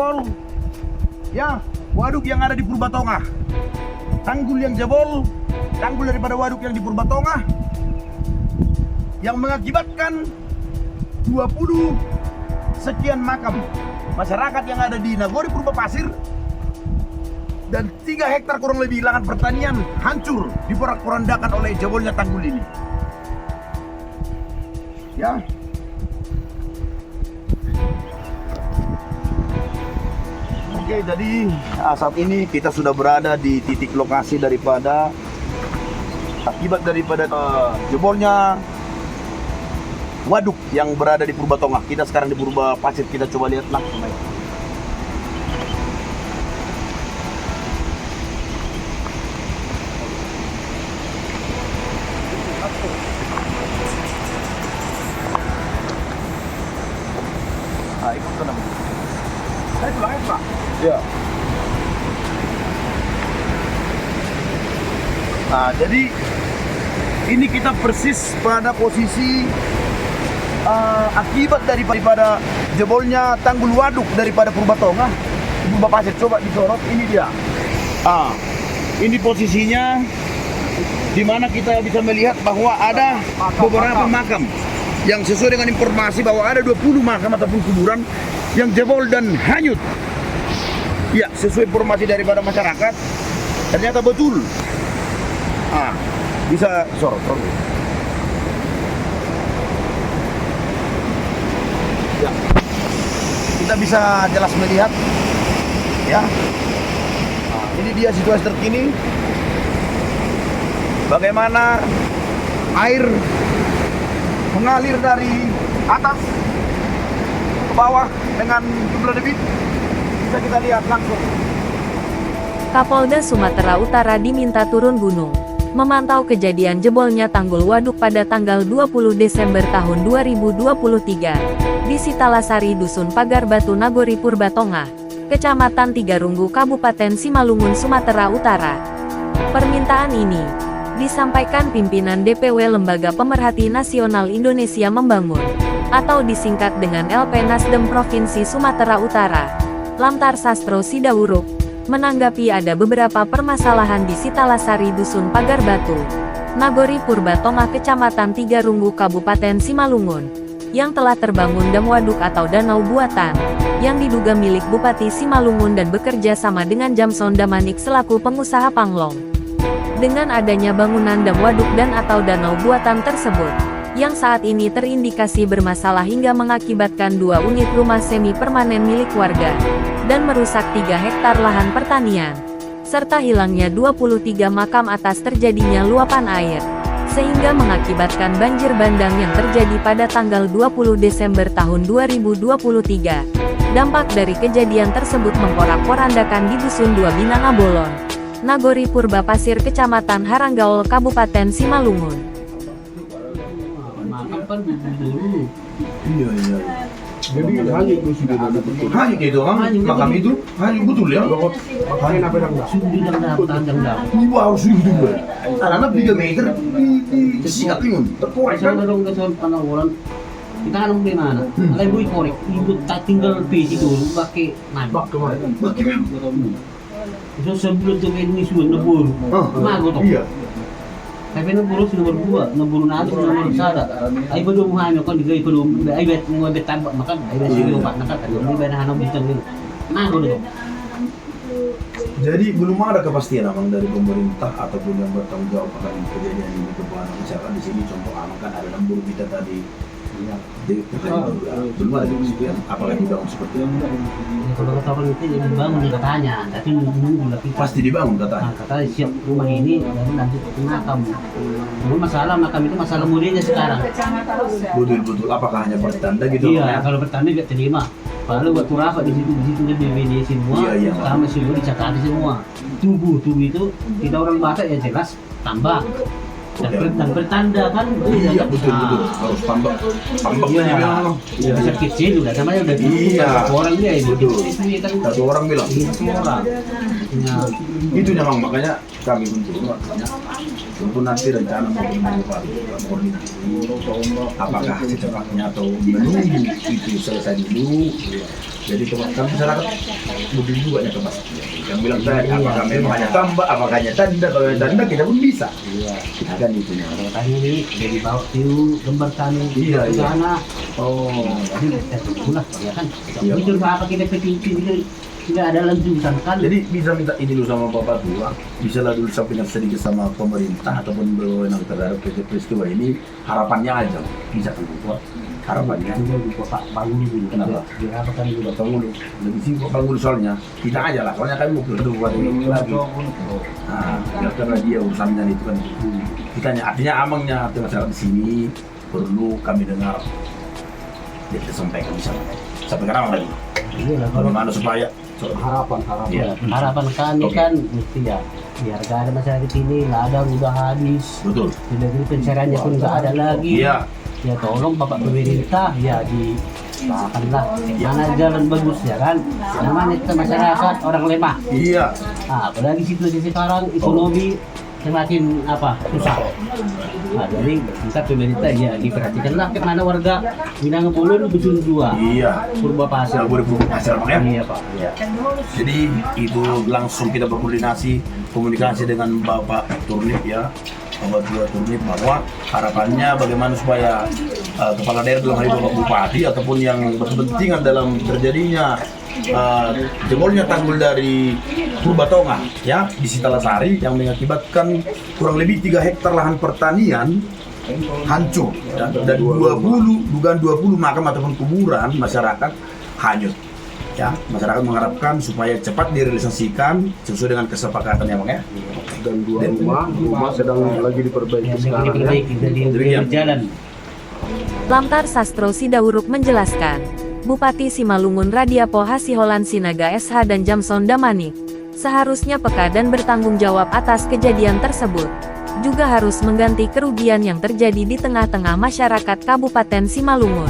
jebol, ya waduk yang ada di Purbatongah, tanggul yang jebol, tanggul daripada waduk yang di Purbatongah, yang mengakibatkan 20 sekian makam masyarakat yang ada di Nagori Purbapasir dan 3 hektar kurang lebih lahan pertanian hancur diporak-porandakan oleh jebolnya tanggul ini. Ya. Oke, jadi saat ini kita sudah berada di titik lokasi daripada akibat daripada jebolnya waduk yang berada di Purbatongah. Kita sekarang di Purbapasir, kita coba lihat langsung aja. Nah, ikut sana. Saya pulang ya, Pak. Ya. Nah, jadi ini kita persis pada posisi akibat daripada jebolnya tanggul waduk daripada Purbatongah, Purbapasir. Coba disorot, ini dia. Ini posisinya di mana kita bisa melihat bahwa ada beberapa makam yang sesuai dengan informasi bahwa ada 20 makam ataupun kuburan yang jebol dan hanyut. Ya, sesuai informasi daripada masyarakat, ternyata betul. Bisa sorot. Ya, kita bisa jelas melihat, ya. Ini dia situasi terkini. Bagaimana air mengalir dari atas ke bawah dengan jumlah debit bisa kita lihat langsung. Kapolda Sumatera Utara diminta turun gunung, memantau kejadian jebolnya tanggul waduk pada tanggal 20 Desember tahun 2023 di Sitalasari, Dusun Pagar Batu, Nagori Purbatongah, Kecamatan Tigarunggu, Kabupaten Simalungun, Sumatera Utara. Permintaan ini disampaikan pimpinan DPW Lembaga Pemerhati Nasional Indonesia Membangun, atau disingkat dengan LP Nasdem Provinsi Sumatera Utara, Lamtar Sastro Sidawuruk, menanggapi ada beberapa permasalahan di Sitalasari, Dusun Pagar Batu, Nagori Purbatongah, Kecamatan Tigarunggu, Kabupaten Simalungun, yang telah terbangun dam waduk atau danau buatan, yang diduga milik Bupati Simalungun dan bekerja sama dengan Jamson Damanik selaku pengusaha Panglong. Dengan adanya bangunan dam waduk dan atau danau buatan tersebut, yang saat ini terindikasi bermasalah hingga mengakibatkan 2 unit rumah semi permanen milik warga, dan merusak 3 hektar lahan pertanian, serta hilangnya 23 makam atas terjadinya luapan air, sehingga mengakibatkan banjir bandang yang terjadi pada tanggal 20 Desember tahun 2023. Dampak dari kejadian tersebut memporak-porandakan di Dusun 2 Binangabolon, Nagori Purbapasir, Kecamatan Haranggaol, Kabupaten Simalungun. Makam kan dulu. Iya. Jadi hanyut itu sudah ada betul. Hanyut itu kan, makam itu hanyut betul ya. Makanya apa yang enggak? Sudah tanjang. Ini harus itu gue. Anak 3 meter di sikat ini terkorek kan. Saya dong ke Panawaran. Kita kan di mana? Alay boy korek. Ibu tak tinggal page dulu pakai nabak kemarin. Itu sebelum tuh ini sudah nebur. Mago tuh. Iya. Tapi nebur itu nomor 2, nebur nanti nomor 1. Ay belum hamil kan digay belum. Ay bet mo bet tabak makan. Ay bet sige pak nakat. Ay bet hanap bitang gitu. Mago tuh. Jadi belum ada kepastian Amang dari pemerintah ataupun yang bertanggung jawab akan kejadian ini ke belakang. Misalkan di sini contoh Amang kan ada lembur kita tadi. Jadi belum ada kepastian apakah dibangun seperti itu. Kalau kata itu dibangun katanya, tapi nunggu lagi. Pasti dibangun katanya. Katanya siap rumah ini baru lanjut ke makam. Namun masalah makam itu masalah muridnya sekarang. Betul. Apakah hanya pertanda gitu? Iya, kalau pertanda nggak terima. Padahal buat turafa di situ BBD semua, Iya. sama semua dicatati semua. Tubuh itu kita orang Batak ya jelas tambah. Dan bertanda kan. Iya betul. Harus tambah Iya. bilang. Iya. Bisa kecil udah namanya udah Iya. satu orang dia ini. Betul. Ini kan Satu orang bilang. satu orang. Nah, Itu memang makanya kami untuk nanti rencana koordinasi apakah secepatnya atau menunggu itu selesai dulu Jadi kan masyarakat butuh juga ya kepastian. Yang bilang tadi, apakah memang hanya tambah, apakah hanya tanda, kalau hanya tanda kita pun bisa. Iya. Kita kan itu ya. Kalau tadi ini jadi bawa tiu gambar kami di Iya, iya. sana. Oh, Jadi kita pulang ya kan. Iya. Muncul apa kita penting tidak ada lanjutan kan. jadi bisa minta ini dulu sama Bapak Tua, bisa lah dulu sampaikan sedikit sama pemerintah ataupun berwenang terhadap peristiwa ini, harapannya aja, bisa kan Bapak? Harapannya. juga di Bapak bangun dulu. Kenapa? Apa kan juga Bang Ulu, lebih sibuk Bang Ulu soalnya, kita aja lah, soalnya kami mau ke buat ini lagi. Nah, ya karena dia urusannya itu kan, kitanya artinya amangnya arti masyarakat di sini perlu kami dengar, ya kita sampaikan bisa, sampai sekarang lagi. Iya lah kalau Bagaimana supaya harapan Iya. harapan kami Oke. kan mesti ya biar gak ada masyarakat ini ladang udah habis. betul, Sudah gitu pencariannya pun nggak ada lagi. iya, Ya tolong Bapak pemerintah ya di bahkanlah mana jalan bagus ya kan. Namanya kita masyarakat orang lemah. iya, Nah, apalagi situasi sekarang ekonomi semakin susah. Nah, jadi kita pemerintah ya diperhatikanlah kemana warga Minangkabau Dusun 2 iya, Purba Pasir. hasil boleh hasil Bang ya. Iya Pak. Ya. Jadi itu langsung kita berkoordinasi komunikasi dengan Bapak Turnip ya, Bapak Tua Turnip, bahwa harapannya bagaimana supaya kepala daerah dalam hal ini Bapak Bupati ataupun yang berkepentingan dalam terjadinya jebolnya tanggul dari Purbatonga ya di Sitalasari yang mengakibatkan kurang lebih 3 hektar lahan pertanian hancur ya, dan 20 makam ataupun kuburan masyarakat hanyut. Ya, masyarakat mengharapkan supaya cepat direalisasikan sesuai dengan kesepakatan ya Bang ya. dan 2 rumah sedang lagi diperbaiki sekarang ya. Diperbaiki dari Demikian. jalan. Lamtar Sastro Sidauruk menjelaskan, Bupati Simalungun Radiapo Hasiholan Sinaga SH dan Jamson Damanik seharusnya peka dan bertanggung jawab atas kejadian tersebut. Juga harus mengganti kerugian yang terjadi di tengah-tengah masyarakat Kabupaten Simalungun.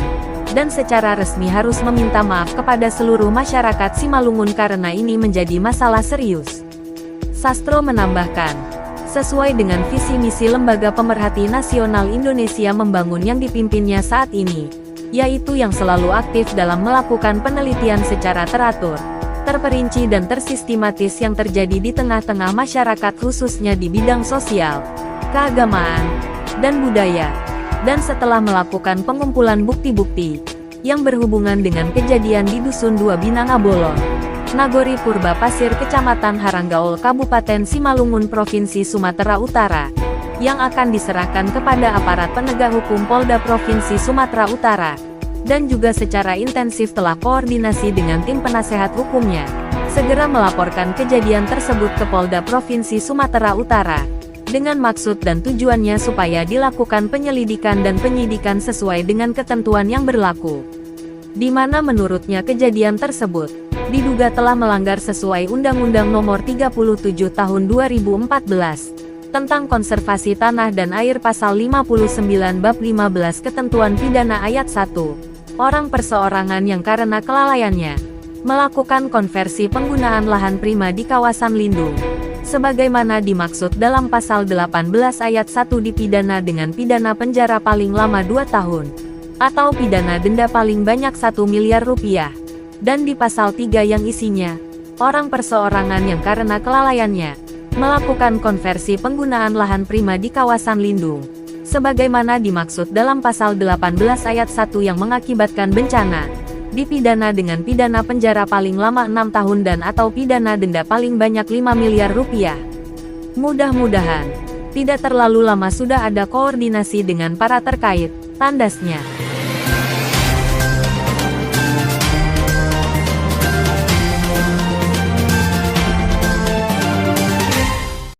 Dan secara resmi harus meminta maaf kepada seluruh masyarakat Simalungun karena ini menjadi masalah serius. Sastro menambahkan, sesuai dengan visi misi Lembaga Pemerhati Nasional Indonesia Membangun yang dipimpinnya saat ini, yaitu yang selalu aktif dalam melakukan penelitian secara teratur, terperinci dan tersistematis yang terjadi di tengah-tengah masyarakat khususnya di bidang sosial, keagamaan, dan budaya. Dan setelah melakukan pengumpulan bukti-bukti yang berhubungan dengan kejadian di Dusun 2 Binangabolon, Nagori Purba Pasir Kecamatan Haranggaol Kabupaten Simalungun Provinsi Sumatera Utara, yang akan diserahkan kepada aparat penegak hukum Polda Provinsi Sumatera Utara, dan juga secara intensif telah koordinasi dengan tim penasehat hukumnya, segera melaporkan kejadian tersebut ke Polda Provinsi Sumatera Utara, dengan maksud dan tujuannya supaya dilakukan penyelidikan dan penyidikan sesuai dengan ketentuan yang berlaku. Di mana menurutnya kejadian tersebut diduga telah melanggar sesuai Undang-Undang Nomor 37 Tahun 2014 tentang konservasi tanah dan air pasal 59 bab 15 ketentuan pidana ayat 1. Orang perseorangan yang karena kelalaiannya melakukan konversi penggunaan lahan prima di kawasan lindung, sebagaimana dimaksud dalam pasal 18 ayat 1 dipidana dengan pidana penjara paling lama 2 tahun, atau pidana denda paling banyak 1 miliar rupiah, dan di pasal 3 yang isinya, orang perseorangan yang karena kelalaiannya melakukan konversi penggunaan lahan prima di kawasan lindung, sebagaimana dimaksud dalam pasal 18 ayat 1 yang mengakibatkan bencana, dipidana dengan pidana penjara paling lama 6 tahun dan atau pidana denda paling banyak 5 miliar rupiah. Mudah-mudahan tidak terlalu lama sudah ada koordinasi dengan para terkait, tandasnya.